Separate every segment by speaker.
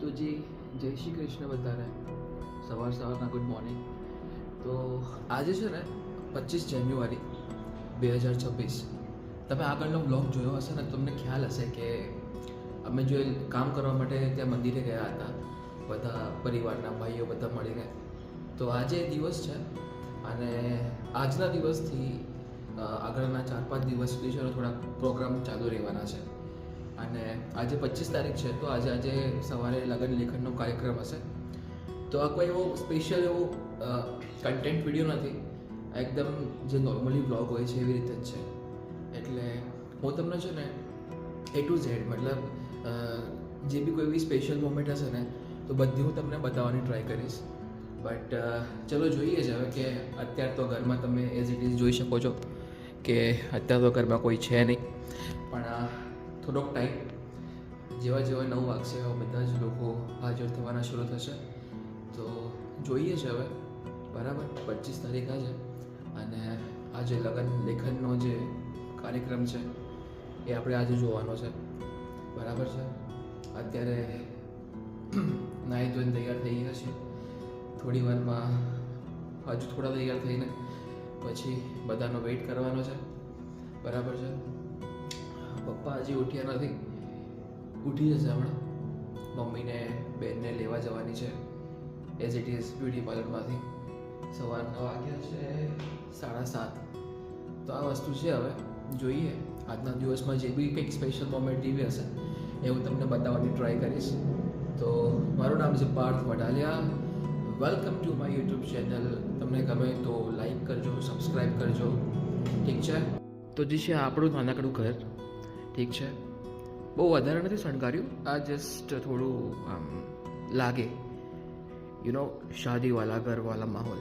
Speaker 1: તો જી જય શ્રી કૃષ્ણ બધાને. સવારના ગુડ મોર્નિંગ. તો આજે છે ને 25 જાન્યુઆરી 2026. તમે આગળનો બ્લોગ જોયો હશે ને, તમને ખ્યાલ હશે કે અમે જો કામ કરવા માટે ત્યાં મંદિરે ગયા હતા, બધા પરિવારના ભાઈઓ બધા મળીને. તો આજે દિવસ છે અને આજના દિવસથી આગળના 4-5 દિવસ સુધી છે થોડા પ્રોગ્રામ ચાલુ રહેવાના છે. અને આજે 25 તારીખ છે, તો આજે સવારે લગ્ન લેખનનો કાર્યક્રમ હશે. તો આ કોઈ એવો સ્પેશિયલ એવો કન્ટેન્ટ વિડીયો નથી, આ એકદમ જે નોર્મલી બ્લોગ હોય છે એવી રીતે જ છે. એટલે હું તમને છે ને A to Z મતલબ જે બી કોઈ એવી સ્પેશિયલ મોમેન્ટ હશે ને, તો બધી હું તમને બતાવવાની ટ્રાય કરીશ. બટ ચલો જોઈએ જ હવે કે અત્યારે તો ઘરમાં તમે એઝ ઇટ ઇઝ જોઈ શકો છો કે અત્યારે તો ઘરમાં કોઈ છે નહીં, પણ થોડોક ટાઈમ જેવા 9 વાગશે એવા બધા જ લોકો હાજર થવાના શરૂ થશે. તો જોઈએ છે હવે, બરાબર. 25 તારીખ આજે, અને આજે લગ્ન લેખનનો જે કાર્યક્રમ છે એ આપણે આજે જોવાનો છે, બરાબર છે. અત્યારે નાહી ધોઈને તૈયાર થઈ ગયા છીએ. થોડી વારમાં હજુ થોડા તૈયાર થઈને પછી બધાનો વેઇટ કરવાનો છે, બરાબર છે. પપ્પા હજી ઉઠ્યા નથી, ઉઠી જશે હમણાં. મમ્મીને બેનને લેવા જવાની છે એઝ ઇટ ઇઝ બ્યુટી પાર્લરમાંથી. સવારના વાગ્યા છે 7:30. તો આ વસ્તુ છે. હવે જોઈએ આજના દિવસમાં જે બી કંઈક સ્પેશિયલ મોમેન્ટ એવી હશે એ હું તમને બતાવવાની ટ્રાય કરીશ. તો મારું નામ છે Parth Vadaliya. Welcome to my YouTube channel. તમને ગમે તો લાઈક કરજો, સબસ્ક્રાઈબ કરજો, ઠીક છે. તો જે છે આપણું નાનકડું ઘર, ઠીક છે. બહુ વધારે નથી શણગાર્યું, આ જસ્ટ થોડું આમ લાગે શાદીવાલા ઘરવાલા માહોલ.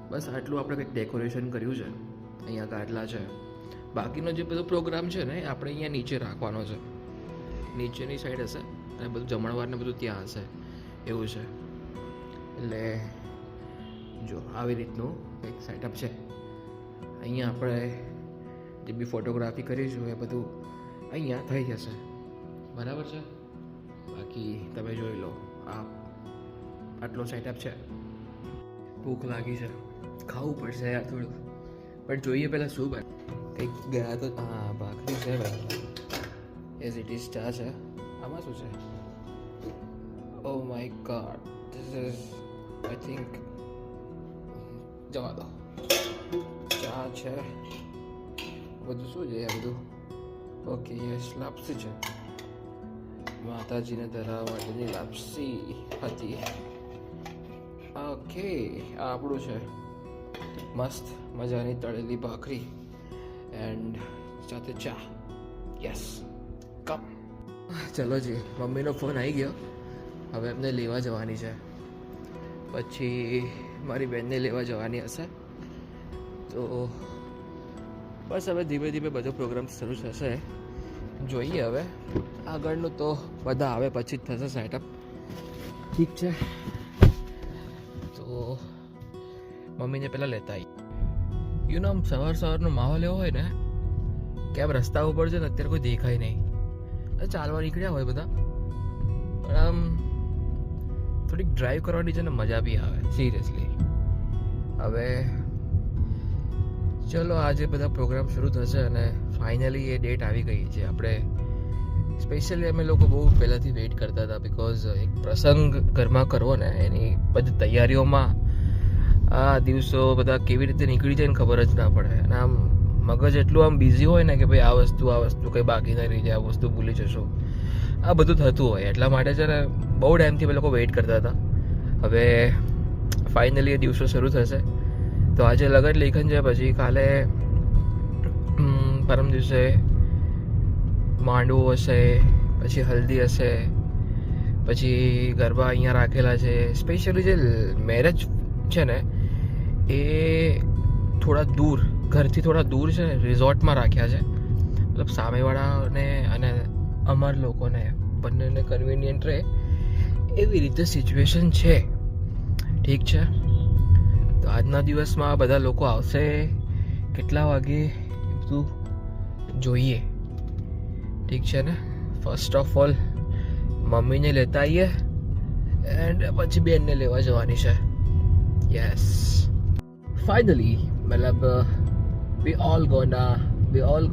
Speaker 1: બસ આટલું આપણે કંઈક ડેકોરેશન કર્યું છે. અહીંયા ગાડલા છે. બાકીનો જે બધો પ્રોગ્રામ છે ને આપણે અહીંયા નીચે રાખવાનો છે, નીચેની સાઈડ હશે, અને બધું જમણવાર ને બધું ત્યાં હશે, એવું છે. એટલે જો આવી રીતનું એક સેટઅપ છે. અહીંયા આપણે જે બી ફોટોગ્રાફી કરીશું એ બધું અહીંયા થઈ જશે, બરાબર છે. બાકી તમે જોઈ લો, આટલો સેટઅપ છે. ભૂખ લાગી છે, ખાવું પડશે યાર થોડું, પણ જોઈએ પહેલાં શું બને. કંઈક ગયા તો હા ભાખરી છે ભાઈ, એઝ ઇટ ઇઝ. ચા છે. આમાં શું છે? Oh my God, this is I think, જવા દો. ચા છે, બધું શું છે આ બધું? ઓકે યસ, લાપસી છે. માતાજીને ધરાવવા માટેની લાપસી હતી. ઓકે, આ આપણું છે. મસ્ત મજાની તળેલી ભાખરી એન્ડ સાથે ચા. Yes, cup. ચલો જી, મમ્મીનો ફોન આવી ગયો. હવે એમને લેવા જવાની છે, પછી મારી બેનને લેવા જવાની હશે. તો બસ હવે ધીમે ધીમે બધો પ્રોગ્રામ શરૂ થશે. જોઈએ હવે આગળનું તો બધા આવે પછી જ થશે સેટઅપ, ઠીક છે. તો મમ્મીને પહેલાં લેતા આવી. આમ સવારનો માહોલ એવો હોય ને કે આમ રસ્તા ઉપર છે ને અત્યારે કોઈ દેખાય નહીં. ચાલવા નીકળ્યા હોય બધા, પણ આમ થોડીક ડ્રાઈવ કરવાની છે ને મજા બી આવે, સિરિયસલી. હવે ચલો આજે બધા પ્રોગ્રામ શરૂ થશે અને ફાઇનલી એ ડેટ આવી ગઈ છે. આપણે સ્પેશિયલી અમે લોકો બહુ પહેલાંથી વેઇટ કરતા હતા, બિકોઝ એક પ્રસંગ ઘરમાં કરવો ને એની બધી તૈયારીઓમાં આ દિવસો બધા કેવી રીતે નીકળી જાય ને ખબર જ ના પડે. અને આમ મગજ એટલું આમ બિઝી હોય ને કે ભાઈ આ વસ્તુ કંઈ બાકી ના રહી જાય, આ વસ્તુ ભૂલી જશો, આ બધું થતું હોય. એટલા માટે છે ને બહુ ટાઈમથી અમે લોકો વેઇટ કરતા હતા. હવે ફાઇનલી એ દિવસો શરૂ થશે. તો આજે લગ્ન લેખન છે, પછી કાલે પરમ દિવસે માંડવો હશે, પછી હલ્દી હશે, પછી ગરબા અહીંયા રાખેલા છે. સ્પેશિયલી જે મેરેજ છે ને એ થોડા દૂર, ઘરથી થોડા દૂર છે ને, રિઝોર્ટમાં રાખ્યા છે. મતલબ સામેવાળાને અને અમાર લોકોને બંનેને કન્વિનિયન્ટ રહે એવી રીતે સિચ્યુએશન છે, ઠીક છે. તો આજના દિવસમાં બધા લોકો આવશે, કેટલા વાગે બધું જોઈએ, ઠીક છે ને. ફર્સ્ટ ઓફ ઓલ મમ્મીને લેતા આવીએ એન્ડ પછી બેનને લેવા જવાની છે. યસ, ફાઇનલી મતલબ we all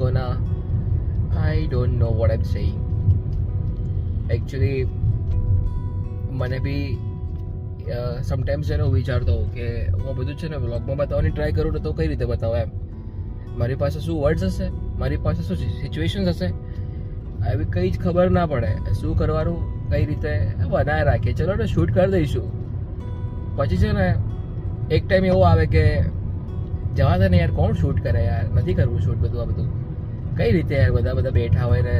Speaker 1: gonna I don't know what I'm saying. Actually મને બી સમટાઈમ્સ છે ને હું વિચારતો હોઉં કે હું બધું છે ને વ્લોગમાં બતાવવાની ટ્રાય કરું ને તો કઈ રીતે બતાવું એમ. મારી પાસે શું વર્ડ્સ હશે, મારી પાસે શું સિચ્યુએશન્સ હશે, આવી કંઈ જ ખબર ના પડે. શું કરવાનું, કઈ રીતે બનાવી રાખીએ, ચલો ને શૂટ કરી દઈશું. પછી છે ને એક ટાઈમ એવો આવે કે જવા દે ને યાર, કોણ શૂટ કરે યાર, નથી કરવું શૂટ બધું. આ બધું કઈ રીતે યાર, બધા બેઠા હોય ને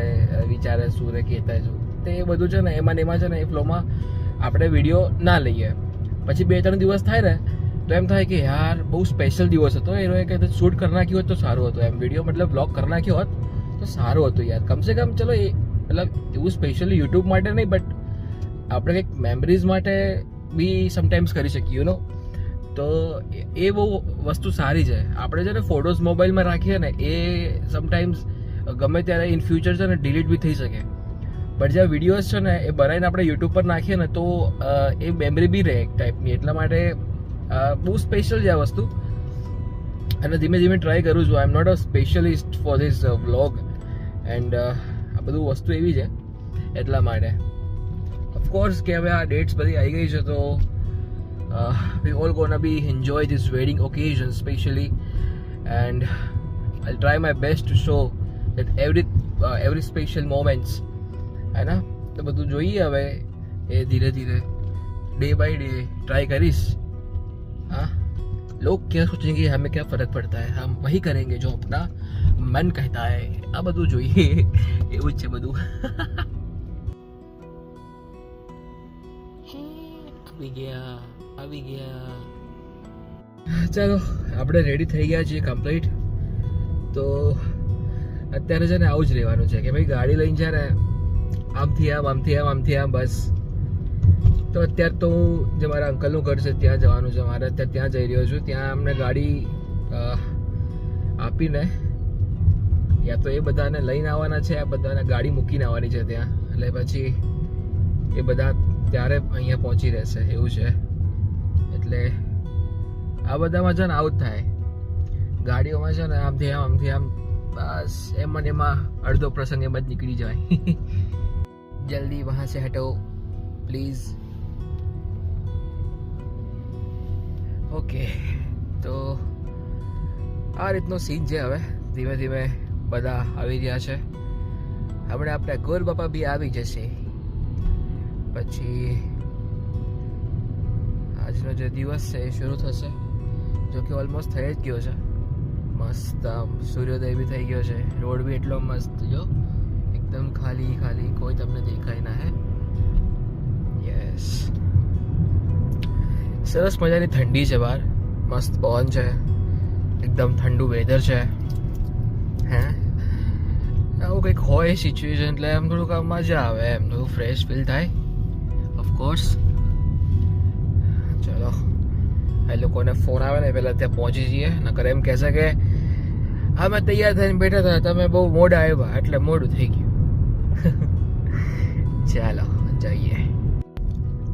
Speaker 1: વિચારે શું ને કહેતા શું, તે એ બધું છે ને એમાં છે ને એ ફ્લોમાં આપણે વિડીયો ના લઈએ. પછી 2-3 દિવસ થાય ને તો એમ થાય કે યાર બહુ સ્પેશિયલ દિવસ હતો, એ રોએ કે શૂટ કરી નાખ્યું હોત તો સારું હતું એમ, વિડીયો મતલબ બ્લોગ કરી નાખ્યો હોત તો સારું હતું યાર. કમસે કમ ચલો એ મતલબ એવું સ્પેશિયલી યુટ્યુબ માટે નહીં, બટ આપણે કંઈક મેમરીઝ માટે બી સમટાઈમ્સ કરી શકીએ યુ નો. તો એ બહુ વસ્તુ સારી છે. આપણે છે ને ફોટોઝ મોબાઈલમાં રાખીએ ને એ સમટાઈમ્સ ગમે ત્યારે ઇન ફ્યુચર છે ને ડિલીટ બી થઈ શકે, બટ જે વિડીયોઝ છે ને એ બનાવીને આપણે યુટ્યુબ પર નાખીએ ને તો એ મેમરી બી રહે એક ટાઈપની. એટલા માટે બહુ સ્પેશિયલ છે આ વસ્તુ, અને ધીમે ધીમે ટ્રાય કરું છું. I am not a specialist for this vlog and આ બધું વસ્તુ એવી છે એટલા માટે. ઓફકોર્સ કે હવે આ ડેટ્સ બધી આવી ગઈ છે તો we all gonna be enjoy this wedding occasion especially, and I'll try my best to show that every special moments है ना. तो બધું જોઈએ હવે એ ધીરે ધીરે डे बाय डे ट्राई करीस. हाँ, लोग क्या सोचेंगे, हमें क्या फर्क पड़ता है, हम वही करेंगे जो अपना मन कहता है. આ બધું જોઈએ એવું જ છે બધું. આવી ગયા ચાલો, આપણે રેડી થઈ ગયા છીએ કમ્પ્લીટ. તો અત્યારે છે ને આવું જ રહેવાનું છે કે ભાઈ ગાડી લઈને છે ને આમથી આમ આમથી આમ આમથી આમ બસ. તો અત્યારે તો હું જે મારા અંકલનું ઘર છે ત્યાં જવાનું છે મારે, અત્યારે ત્યાં જઈ રહ્યો છું. ત્યાં અમને ગાડી આપીને યા તો એ બધાને લઈને આવવાના છે, આ બધાને ગાડી મૂકીને આવવાની છે ત્યાં, એટલે પછી એ બધા ત્યારે અહીંયા પહોંચી રહેશે એવું છે. એટલે આ બધામાં છે ને આવું જ થાય, ગાડીઓમાં છે ને આમથી આમ બસ એમ ને એમાં અડધો પ્રસંગ એમ જ નીકળી જાય. જલ્દી વહાં સે હટો પ્લીઝ. ઓકે, તો આ રીતનો સીન છે. હવે ધીમે ધીમે બધા આવી રહ્યા છે. હમણાં આપણા ગોર બાપા બી આવી જશે. પછી આજનો જે દિવસ છે એ શરૂ થશે, જો કે ઓલમોસ્ટ થઈ જ ગયો છે. મસ્ત આમ સૂર્યોદય બી થઈ ગયો છે. રોડ બી એટલો મસ્ત, જો એકદમ ખાલી ખાલી, કોઈ તમને દેખાય ના હે. યસ, સરસ મજાની ઠંડી છે બહાર, મસ્ત પવન છે, એકદમ ઠંડુ વેધર છે. હે આવું કંઈક હોય સિચ્યુએશન એટલે એમ થોડુંક આમ મજા આવે, એમ થોડું ફ્રેશ ફીલ થાય ઓફકોર્સ. ચલો, એ લોકોને ફોન આવે ને પહેલાં ત્યાં પહોંચી જઈએ, નકર એમ કહેશે કે અમે તૈયાર થઈને બેઠા હતા, તમે બહુ મોડા આવ્યા એટલે મોડું થઈ ગયું. ચાલો જઈએ.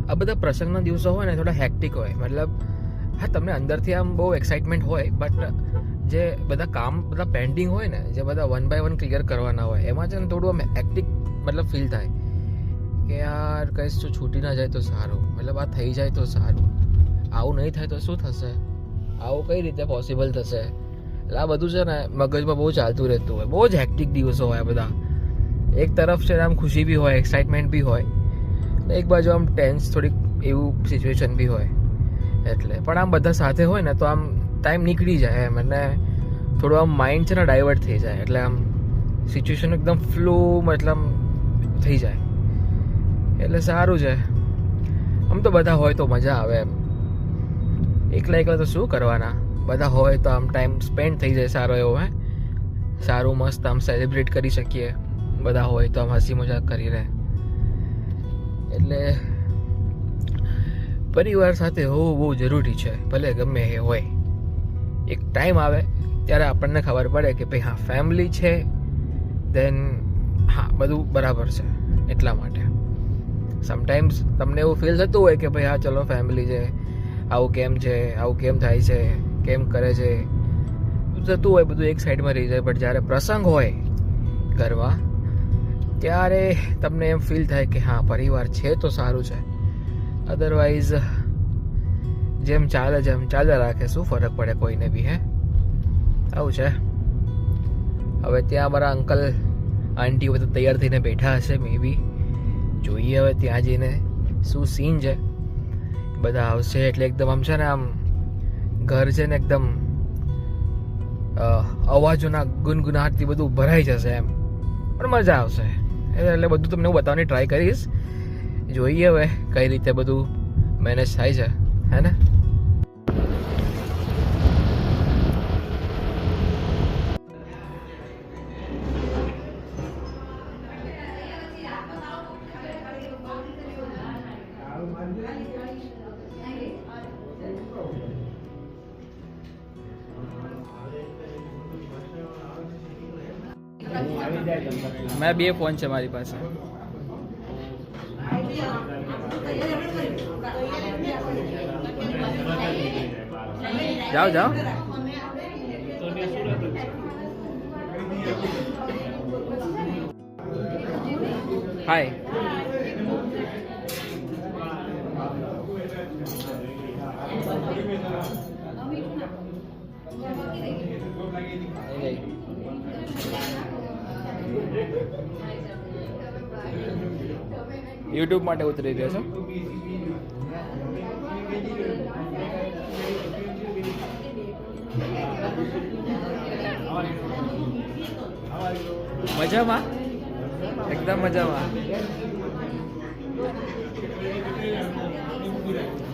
Speaker 1: આ બધા પ્રસંગના દિવસો હોય ને થોડા હેક્ટિક હોય, મતલબ હા તમને અંદરથી આમ બહુ એક્સાઇટમેન્ટ હોય, બટ જે બધા કામ બધા પેન્ડિંગ હોય ને, જે બધા 1 by 1 ક્લિયર કરવાના હોય, એમાં છે ને થોડું આમ હેક્ટિક મતલબ ફીલ થાય કે યાર કંઈ શું છૂટી ના જાય તો સારું, મતલબ આ થઈ જાય તો સારું. આવું નહીં થાય તો શું થશે, આવું કઈ રીતે પોસિબલ થશે. એટલે આ બધું છે ને મગજમાં બહુ ચાલતું રહેતું હોય, બહુ જ હેક્ટિક દિવસો હોય બધા. એક તરફ છે આમ ખુશી બી હોય, એક્સાઇટમેન્ટ બી હોય, ને એક બાજુ આમ ટેન્સ થોડીક એવું સિચ્યુએશન બી હોય. એટલે પણ આમ બધા સાથે હોય ને તો આમ ટાઈમ નીકળી જાય એમ, અને થોડું આમ માઇન્ડ છે ને ડાયવર્ટ થઈ જાય, એટલે આમ સિચ્યુએશન એકદમ ફ્લો મતલબ થઈ જાય, એટલે સારું છે. આમ તો બધા હોય તો મજા આવે એમ, એકલા એકલા તો શું કરવાના, બધા હોય તો આમ ટાઈમ સ્પેન્ડ થઈ જાય સારો એવો. હે સારું મસ્ત આમ સેલિબ્રેટ કરી શકીએ, બધા હોય તો આમ હસી મજાક કરી રહે. એટલે પરિવાર સાથે હોવું બહુ જરૂરી છે, ભલે ગમે એ હોય. એક ટાઈમ આવે ત્યારે આપણને ખબર પડે કે ભાઈ હા ફેમિલી છે, દેન હા બધું બરાબર છે. એટલા માટે સમટાઈમ્સ તમને એવું ફીલ થતું હોય કે ભાઈ હા ચલો ફેમિલી છે, આવું કેમ થાય છે, કેમ કરે છે, થતું હોય બધું એક સાઈડમાં રહી જાય. બટ જ્યારે પ્રસંગ હોય ઘરમાં ત્યારે તમને એમ ફીલ થાય કે હા પરિવાર છે તો સારું છે, અદરવાઇઝ જેમ ચાલે છે એમ ચાલ્યા રાખે, શું ફરક પડે કોઈને બી. હે આવું છે. હવે ત્યાં મારા અંકલ આંટી બધા તૈયાર થઈને બેઠા હશે, મે બી જોઈએ હવે ત્યાં જઈને શું સીન છે. બધા આવશે એટલે એકદમ આમ છે ને આમ ઘર છે ને એકદમ અવાજોના ગુનગુનાટથી બધું ભરાઈ જશે એમ, પણ મજા આવશે. એટલે બધું તમને હું બતાવવાની ટ્રાય કરીશ. જોઈએ હવે કઈ રીતે બધું મેનેજ થાય છે, હે ને. મેં બે ફોન છે મારી પાસે. જાઓ જાઓ. હાય. યુટ્યુબ માટે ઉતરી રહ્યો છો. મજામાં? એકદમ મજામાં.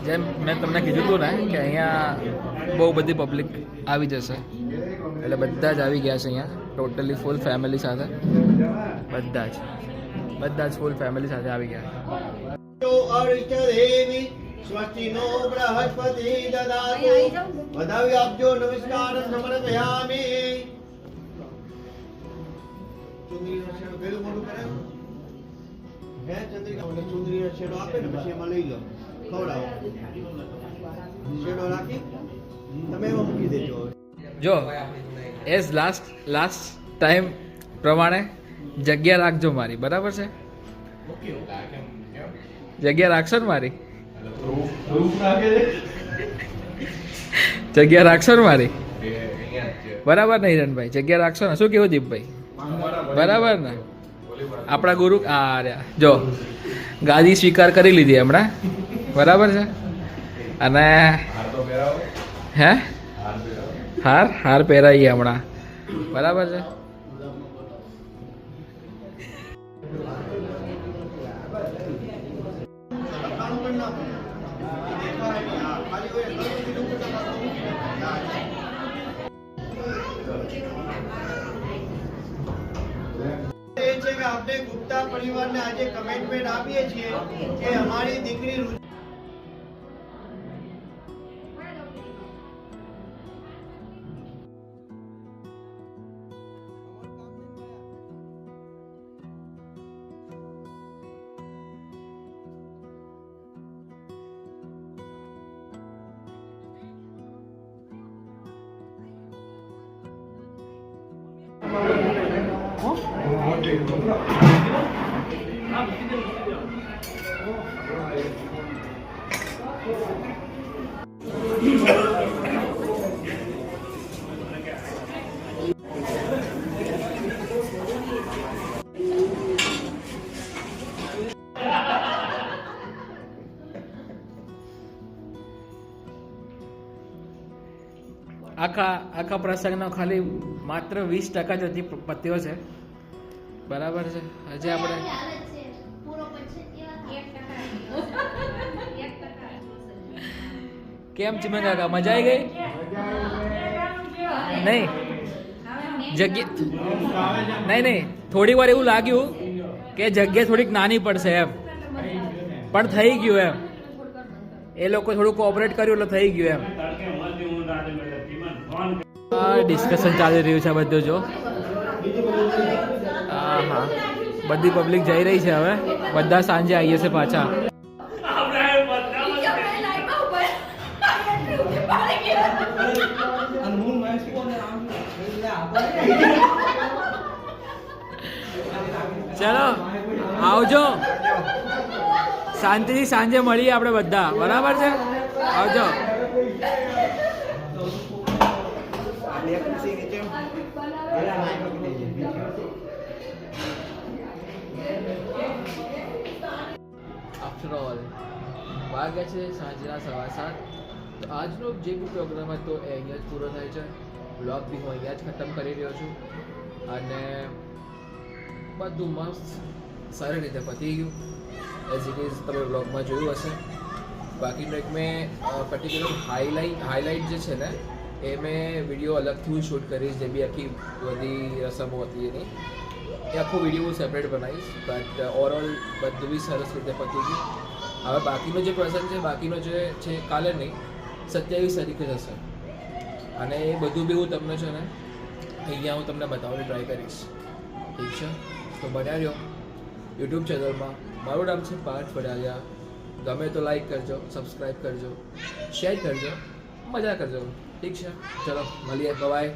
Speaker 1: જેમ મેં તમને કીધું હતું ને કે અહીંયા બહુ બધી પબ્લિક આવી જશે, એટલે બધા જ આવી ગયા છે અહીંયા, ટોટલી ફૂલ ફેમિલી સાથે. બધા જ ફૂલ ફેમિલી સાથે આવી ગયા.
Speaker 2: સ્વસ્તિનો બૃહસ્પતિ દદાતુ વધાવી આપજો. નમસ્કાર સમર્પયામિ. ચુંદડીનો શેડો પેલું મોટું કરે હે ચંદ્રિકા, ચુંદડીનો શેડો આપે ને પછી એમાં લઈ લો, ખવડાવો. શેડો રાખી તમે એમાં મૂકી દેજો.
Speaker 1: જો એઝ લાસ્ટ ટાઈમ પ્રમાણે જગ્યા રાખજો મારી, બરાબર છે? જગ્યા રાખશો ને મારી? જગ્યા રાખશો ને મારી? બરાબર ને હિરણભાઈ? જગ્યા રાખશો ને? શું કેવું દીપભાઈ? બરાબર ને? આપણા ગુરુ જો ગાદી સ્વીકાર કરી લીધી હમણાં, બરાબર છે? અને હે હાર પહેરાઈએ હમણાં, બરાબર છે?
Speaker 2: આપણે ગુપ્તા પરિવારને આજે કમિટમેન્ટ આપીએ છીએ કે અમારી દીકરી
Speaker 1: આખા પ્રસંગનો ખાલી માત્ર 20% જ હજી પત્યો છે, બરાબર છે? હજી આપણે કેમ ચીમે કાકા મજા આવી ગઈ? નહીં થોડી વાર એવું લાગ્યું કે જગ્યા થોડીક નાની પડશે એમ, પણ થઈ ગયું એમ. એ લોકો થોડું કોઓપરેટ કર્યું એટલે થઈ ગયું એમ. ડિસ્કશન ચાલી રહ્યું છે બધું. જો હા બધી પબ્લિક જઈ રહી છે હવે. બધા સાંજે આવીએ છે પાછા. ચલો આવજો, શાંતિથી સાંજે મળીએ આપણે બધા, બરાબર છે? આવજો. આફ્ટર ઓલ વાગ્યા છે સાંજના 7:15. તો આજનો જે બી પ્રોગ્રામ હતો એ અહીંયા જ પૂરો થાય છે. બ્લોગ બી હું અહીંયા જ ખતમ કરી રહ્યો છું અને બધું મસ્ત સારી રીતે પતી ગયું. એઝ ઇટ ઇઝ તમે બ્લોગમાં જોયું હશે. બાકીનું એક મેં પર્ટિક્યુલર હાઇલાઇટ જે છે ને એ મેં વિડીયો અલગથી હું શૂટ કરીશ, જે બી આખી બધી રસમો હતી એની એ આખો વિડીયો હું સેપરેટ બનાવીશ. બટ ઓવરઓલ બધું બી સરસ રીતે પતી ગયું. હવે બાકીનો જે પ્રસંગ છે, બાકીનો જે છે કાલે નહીં, 27 તારીખે થશે અને એ બધું બી હું તમને છે ને અહીંયા હું તમને બતાવવાની ટ્રાય કરીશ. ઠીક છે? તો બન્યા રહ્યો યુટ્યુબ ચેનલમાં. મારું નામ છે પાર્થ વડાલિયા. ગમે તો લાઈક કરજો, સબસ્ક્રાઈબ કરજો, શેર કરજો, મજા કરજો. ઠીક છે? ચલો મળીએ, બાય.